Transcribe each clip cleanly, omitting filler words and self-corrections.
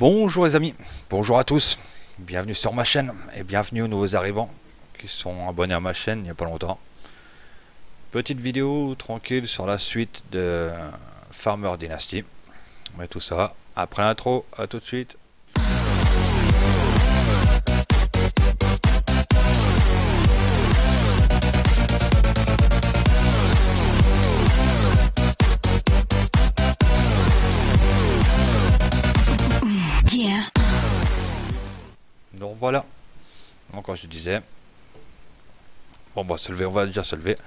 Bonjour les amis, bonjour à tous, bienvenue sur ma chaîne et bienvenue aux nouveaux arrivants qui sont abonnés à ma chaîne il n'y a pas longtemps. Petite vidéo tranquille sur la suite de Farmer Dynasty. Mais tout ça après l'intro, à tout de suite. Donc voilà, donc comme je disais, bon bah se lever, on va déjà se lever.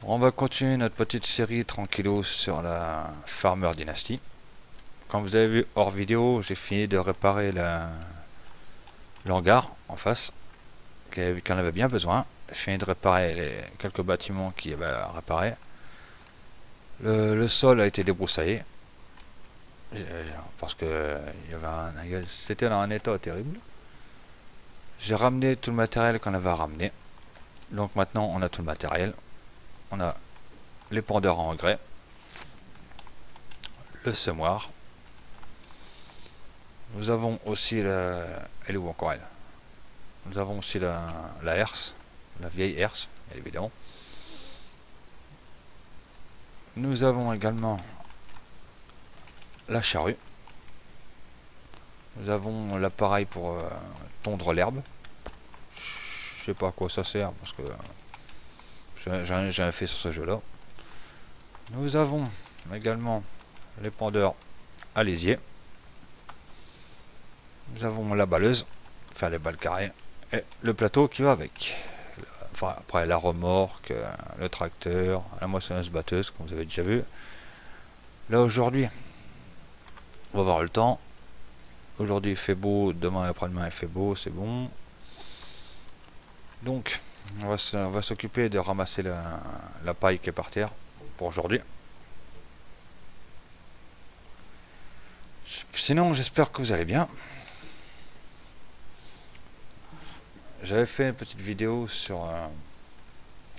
On va continuer notre petite série tranquillo sur la Farmer Dynasty. Comme vous avez vu hors vidéo, j'ai fini de réparer l'hangar en face, qu'on avait bien besoin. J'ai fini de réparer quelques bâtiments qui avaient à réparer. Le sol a été débroussaillé parce que c'était dans un état terrible. J'ai ramené tout le matériel qu'on avait à ramener. Donc maintenant on a tout le matériel. On a les pendeurs en engrais, le semoir. Nous avons aussi elle est où encore elle? Nous avons aussi la herse, la vieille herse, évidemment. Nous avons également la charrue. Nous avons l'appareil pour tondre l'herbe. Je sais pas à quoi ça sert parce que j'ai rien fait sur ce jeu là. Nous avons également les pendeurs à lisier. Nous avons la balleuse, enfin les balles carrées, et le plateau qui va avec. Enfin, après la remorque, le tracteur, la moissonneuse batteuse, comme vous avez déjà vu. Là aujourd'hui, on va voir le temps. Aujourd'hui il fait beau, demain et après-demain il fait beau, c'est bon. Donc, on va s'occuper de ramasser la paille qui est par terre pour aujourd'hui. Sinon, j'espère que vous allez bien. J'avais fait une petite vidéo sur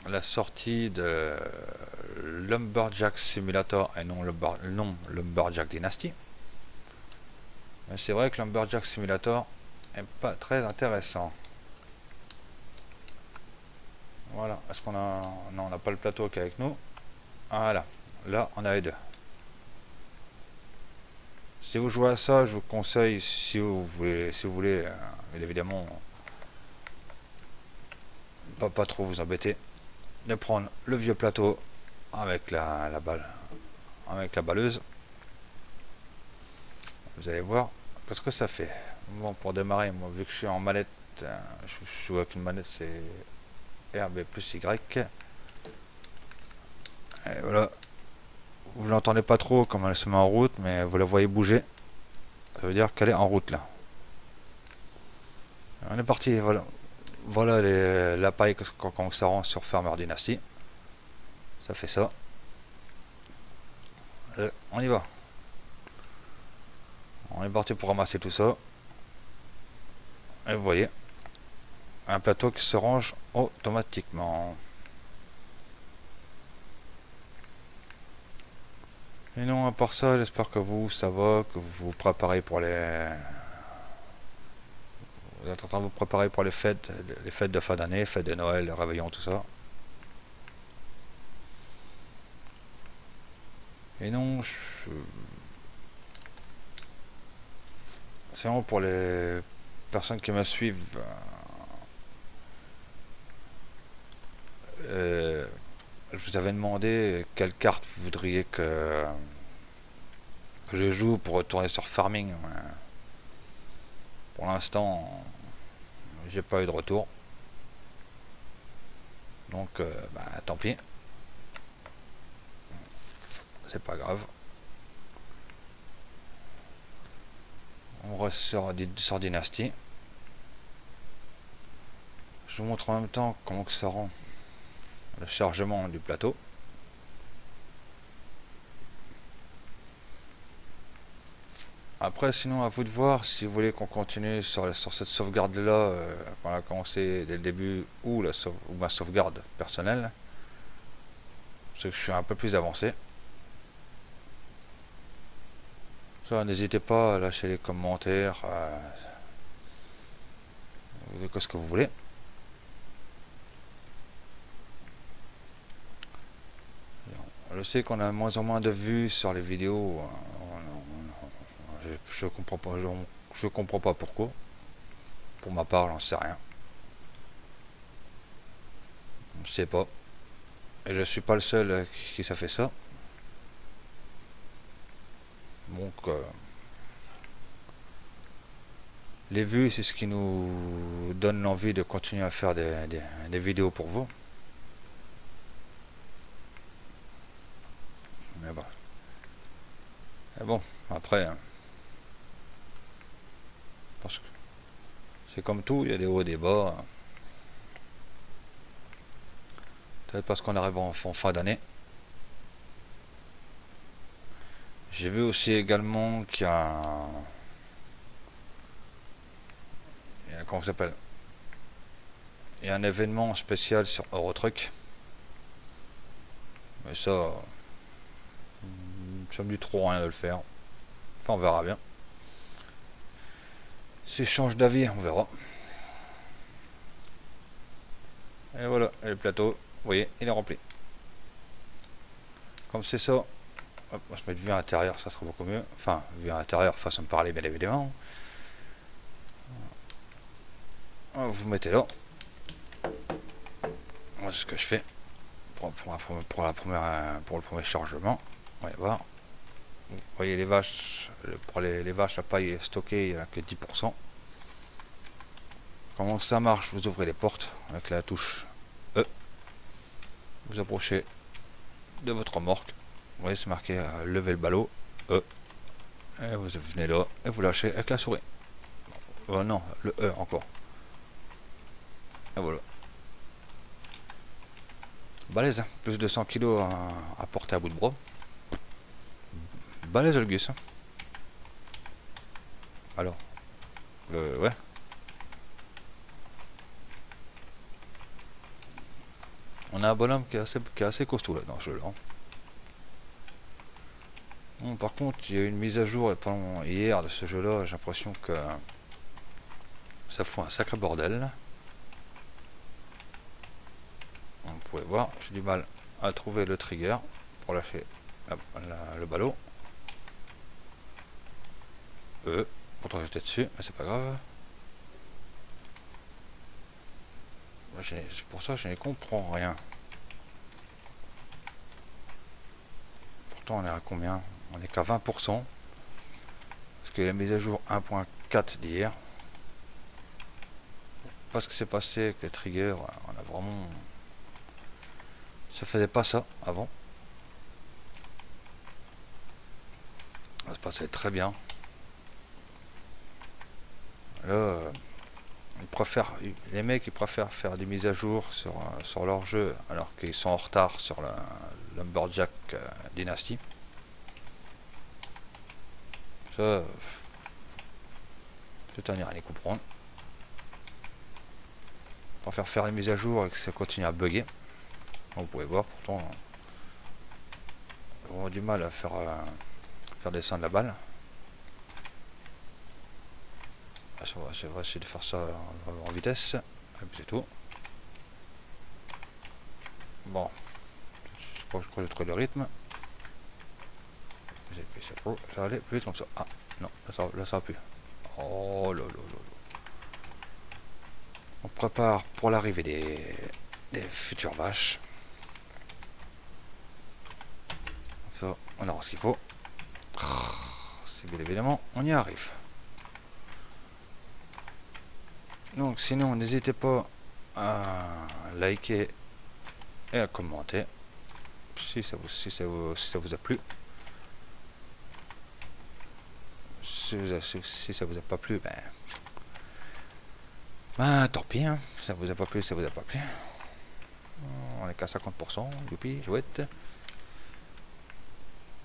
la sortie de Lumberjack Simulator et non Lumberjack Dynasty. Mais c'est vrai que Lumberjack Simulator est pas très intéressant. Voilà, est-ce qu'on a... Non, on n'a pas le plateau qui est avec nous. Voilà, là on a les deux. Si vous jouez à ça, je vous conseille, si vous voulez, évidemment, pas trop vous embêter, de prendre le vieux plateau avec la balle, avec la balleuse. Vous allez voir ce que ça fait. Bon, pour démarrer, moi vu que je suis en manette, je joue avec une manette, c'est RB plus Y. Et voilà. Vous l'entendez pas trop comme elle se met en route, mais vous la voyez bouger. Ça veut dire qu'elle est en route là. On est parti, voilà. Voilà la paille quand ça rend sur Farmer Dynasty. Ça fait ça. On y va. On est parti pour ramasser tout ça. Et vous voyez, un plateau qui se range automatiquement. Et non, à part ça, j'espère que ça va, que vous vous préparez pour les... Vous êtes en train de vous préparer pour les fêtes de fin d'année, fêtes de Noël, le réveillon, tout ça. Et non, c'est vraiment pour les personnes qui me suivent. Je vous avais demandé quelle carte vous voudriez que je joue pour retourner sur Farming. Pour l'instant, j'ai pas eu de retour. Donc, tant pis. C'est pas grave. On reste sur Dynasty. Je vous montre en même temps comment que ça rend le chargement du plateau. Après, sinon, à vous de voir si vous voulez qu'on continue sur cette sauvegarde là qu'on a commencé dès le début, ou ma sauvegarde personnelle. Parce que je suis un peu plus avancé. Ça, n'hésitez pas à lâcher les commentaires, de ce que vous voulez. Je sais qu'on a de moins en moins de vues sur les vidéos. Je comprends pas, je comprends pas pourquoi. Pour ma part, j'en sais rien. Je sais pas. Et je suis pas le seul qui ça fait ça. Donc, les vues, c'est ce qui nous donne l'envie de continuer à faire des vidéos pour vous. Mais bon. Et bon, après, hein, parce que c'est comme tout, il y a des hauts et des bas. Peut-être parce qu'on arrive en fin d'année. J'ai vu aussi également qu'il y a comment ça s'appelle, il y a un événement spécial sur Eurotruck. Mais ça me dit trop rien de le faire. Enfin, on verra bien. Si je change d'avis, on verra. Et voilà, et le plateau, vous voyez, il est rempli. Comme c'est ça, hop, on va se mettre vue intérieure, ça sera beaucoup mieux. Enfin, vue intérieure, façon de parler, bien évidemment. Vous mettez là. Moi, c'est ce que je fais pour le premier chargement. On va y voir. Vous voyez les vaches, pour les vaches, la paille est stockée, il n'y en a que 10%. Comment ça marche? Vous ouvrez les portes avec la touche E. Vous approchez de votre remorque. Vous voyez, c'est marqué lever le ballot. E. Et vous venez là et vous lâchez avec la souris. Non, le E encore. Et voilà. Balèze, hein. Plus de 100 kg à porter à bout de bras. Balèze le gus. Hein. Alors, ouais. On a un bonhomme qui est assez costaud là dans ce jeu là. Bon, par contre, il y a eu une mise à jour hier de ce jeu là. J'ai l'impression que ça fout un sacré bordel. Vous pouvez voir, j'ai du mal à trouver le trigger pour lâcher le ballot. Pourtant j'étais dessus, mais c'est pas grave. C'est pour ça que je ne comprends rien. Pourtant on est à combien? On est qu'à 20%. Parce que la mise à jour 1.4 d'hier. Parce que c'est passé avec les triggers, on a vraiment... Ça faisait pas ça avant. Ça se passait très bien. Là, les mecs ils préfèrent faire des mises à jour sur leur jeu alors qu'ils sont en retard sur la Lumberjack Dynasty. Ça, c'est à rien y comprendre. Ils préfèrent faire des mises à jour et que ça continue à bugger. Vous pouvez voir, pourtant, on a du mal à faire descendre la balle. Je vais essayer de faire ça en vitesse. Et puis c'est tout. Bon. Je crois que j'ai trouvé le rythme. Ça va aller plus vite comme ça. Ah, non, là ça va plus. Oh là là là. On prépare pour l'arrivée des futures vaches. Ça, on aura ce qu'il faut. C'est bien évidemment, on y arrive. Donc sinon, n'hésitez pas à liker et à commenter si ça vous a plu. Si ça vous a pas plu, ben tant pis, hein. Ça vous a pas plu, ça vous a pas plu. On est qu'à 50%, youpi, chouette.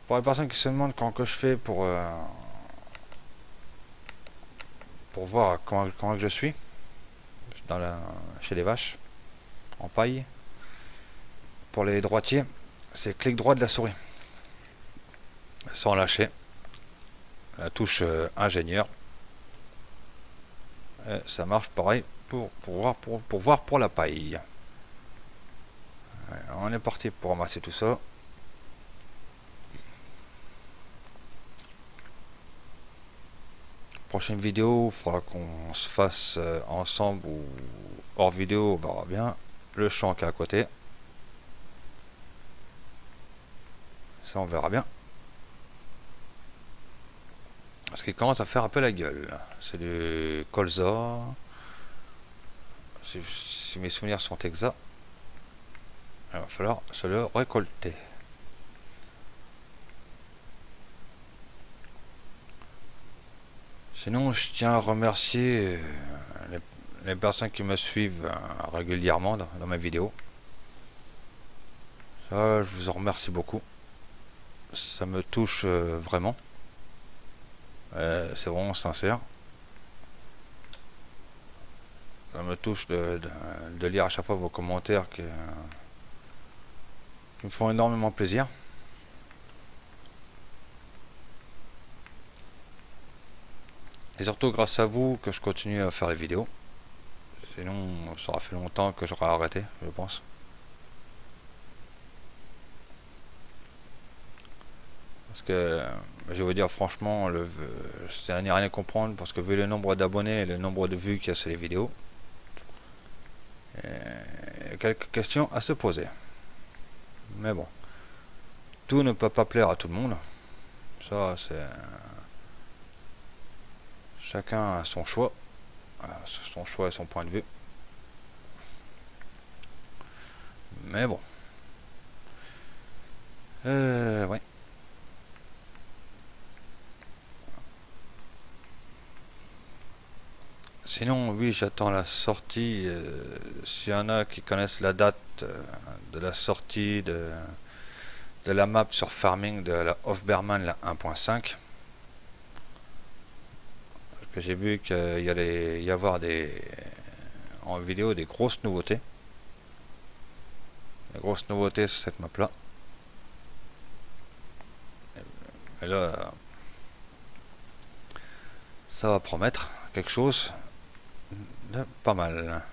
Pour les personnes qui se demandent comment que je fais pour voir comment que je suis chez les vaches en paille, pour les droitiers, c'est clic droit de la souris sans lâcher. la touche ingénieur. Et ça marche pareil pour voir pour la paille. Alors, on est parti pour ramasser tout ça. Prochaine vidéo, il faudra qu'on se fasse ensemble ou hors vidéo, on verra bien. Le champ qui est à côté. Ça, on verra bien. Parce qu'il commence à faire un peu la gueule. C'est du colza. Si mes souvenirs sont exacts, il va falloir se le récolter. Sinon, je tiens à remercier les personnes qui me suivent régulièrement dans mes vidéos. Ça, je vous en remercie beaucoup. Ça me touche vraiment. C'est vraiment sincère. Ça me touche de lire à chaque fois vos commentaires qui me font énormément plaisir. Et surtout grâce à vous que je continue à faire les vidéos. Sinon, ça aura fait longtemps que j'aurais arrêté, je pense. Parce que, je vais vous dire franchement, ça n'est rien à comprendre parce que vu le nombre d'abonnés et le nombre de vues qu'il y a sur les vidéos, il y a quelques questions à se poser. Mais bon, tout ne peut pas plaire à tout le monde. Ça, c'est... Chacun a son choix. Son choix et son point de vue. Mais bon. Ouais. Sinon, oui, j'attends la sortie. S'il y en a qui connaissent la date de la sortie de la map sur Farming de la Hofberman, la 1.5. Parce que j'ai vu qu'il y allait y avoir en vidéo des grosses nouveautés. Des grosses nouveautés sur cette map là. Et là, ça va promettre quelque chose de pas mal.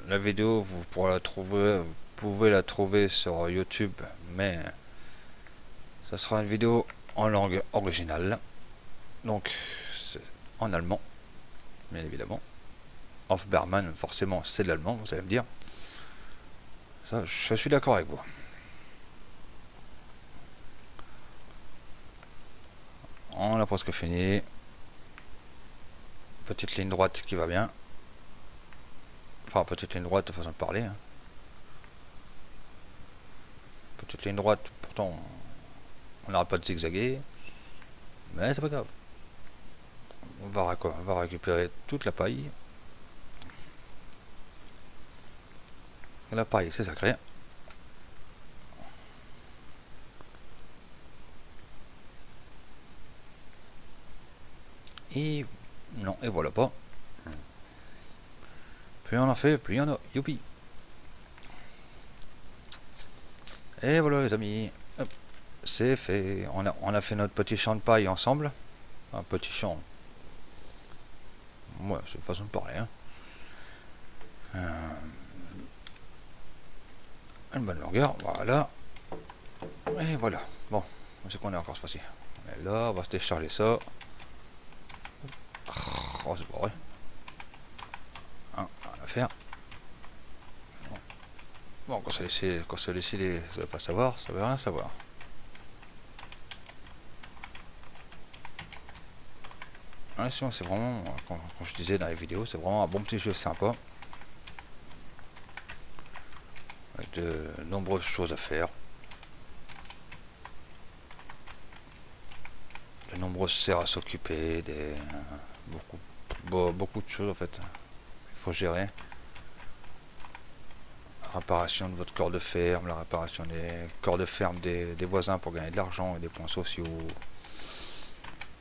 La vidéo, vous pouvez la trouver sur YouTube, mais ça sera une vidéo en langue originale, donc en allemand, bien évidemment. Hofberman, forcément, c'est de l'allemand, vous allez me dire. Ça, je suis d'accord avec vous. On a presque fini. Petite ligne droite qui va bien. Enfin, petite ligne droite de façon de parler. Hein. Petite ligne droite, pourtant, on n'aura pas de zigzaguer. Mais c'est pas grave. On va récupérer toute la paille. La paille, c'est sacré. Et non, et voilà pas. Plus on en fait, plus il y en a. Youpi. Et voilà les amis. C'est fait. On a fait notre petit champ de paille ensemble. Un petit champ. Ouais, c'est une façon de parler. Hein. Une bonne longueur, voilà. Et voilà. Bon, c'est qu'on est encore ce fois-ci. Et là, on va se décharger ça. Oh, c'est pas vrai. Hein, rien à faire. Bon, quand c'est laissé, ça veut pas savoir, ça veut rien savoir. Ouais, sinon, c'est vraiment, comme je disais dans les vidéos, c'est vraiment un bon petit jeu sympa. Avec de nombreuses choses à faire. De nombreuses serres à s'occuper, beaucoup de choses en fait. Il faut gérer. La réparation de votre corps de ferme, la réparation des corps de ferme des voisins pour gagner de l'argent et des points sociaux.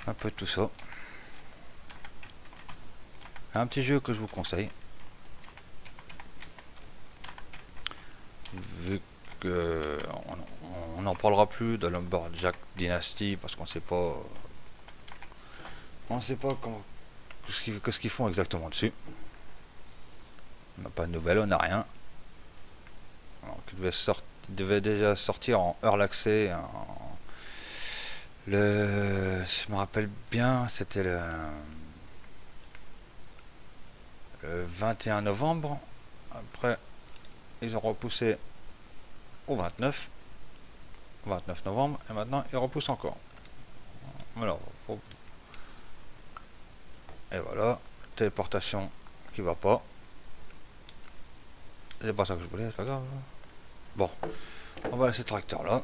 Un peu de tout ça. Un petit jeu que je vous conseille. Vu que on n'en parlera plus de Lumberjack Dynasty parce qu'on sait pas comment qu'est-ce qu'ils font exactement dessus. On n'a pas de nouvelles, on n'a rien. Alors, il devait déjà sortir en Early Access si je me rappelle bien, c'était le 21 novembre. Après, ils ont repoussé au 29 novembre, et maintenant ils repoussent encore. Alors, et voilà, téléportation qui va pas. C'est pas ça que je voulais, c'est pas grave. Bon, on va laisser le tracteur là.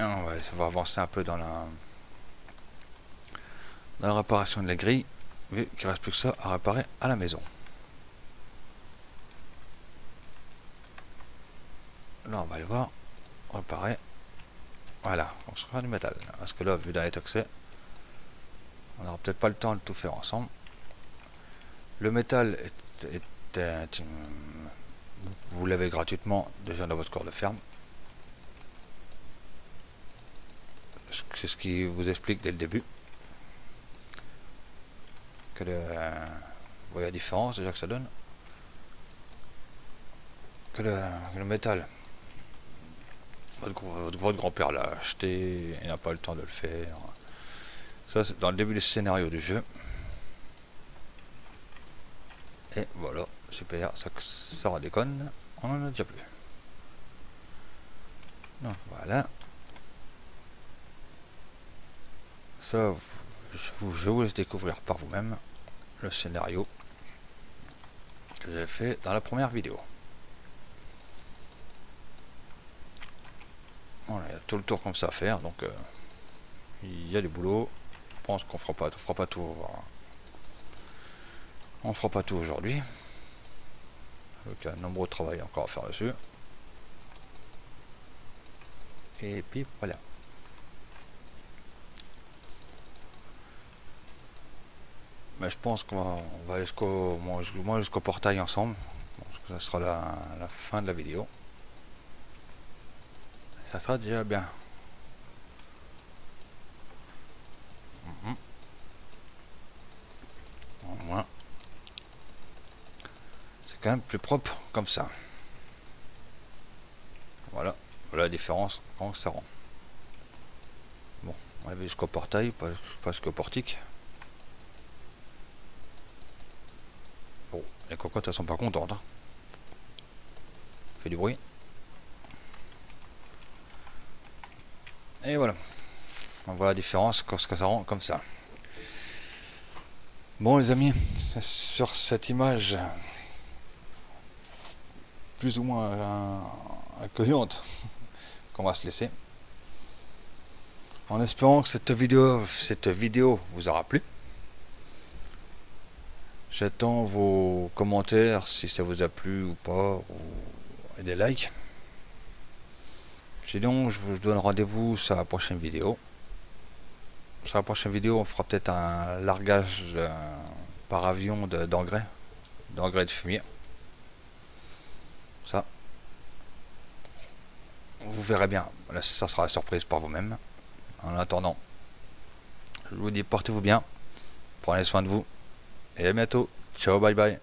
Et on va avancer un peu dans la réparation de la grille, vu qu'il reste plus que ça à réparer à la maison. Là, on va aller voir, réparer. Voilà, on se fera du métal. Parce que là, vu dans les accès, on n'aura peut-être pas le temps de tout faire ensemble. Le métal vous l'avez gratuitement déjà dans votre corps de ferme. C'est ce qui vous explique dès le début. Que vous voyez la différence déjà que ça donne. Que le métal, votre grand-père l'a acheté, il n'a pas le temps de le faire. Ça, c'est dans le début du scénario du jeu. Et voilà, super, ça redéconne, on en a déjà plus. Donc voilà. Ça, je vous laisse découvrir par vous-même le scénario que j'ai fait dans la première vidéo. Voilà, il y a tout le tour comme ça à faire, donc il y a du boulot. Je pense qu'on fera pas tout. On fera pas tout aujourd'hui. Donc il y a de nombreux travail encore à faire dessus. Et puis voilà. Mais je pense qu'on va aller jusqu'au portail ensemble. Ça sera la fin de la vidéo. Ça sera déjà bien. Au moins, c'est quand même plus propre comme ça. Voilà la différence quand ça rend. Bon, on va aller jusqu'au portail, pas jusqu'au portique. Bon, les cocottes elles sont pas contentes. Hein. Fait du bruit. Et voilà. On voit la différence quand ça rend comme ça. Bon les amis, c'est sur cette image plus ou moins accueillante qu'on va se laisser. En espérant que cette vidéo vous aura plu. J'attends vos commentaires si ça vous a plu ou pas, et des likes. Sinon, je vous donne rendez-vous sur la prochaine vidéo. Sur la prochaine vidéo, on fera peut-être un largage par avion d'engrais de fumier. Ça, vous verrez bien. Là, ça sera la surprise par vous-même. En attendant, je vous dis portez-vous bien, prenez soin de vous et à bientôt. Ciao, bye bye.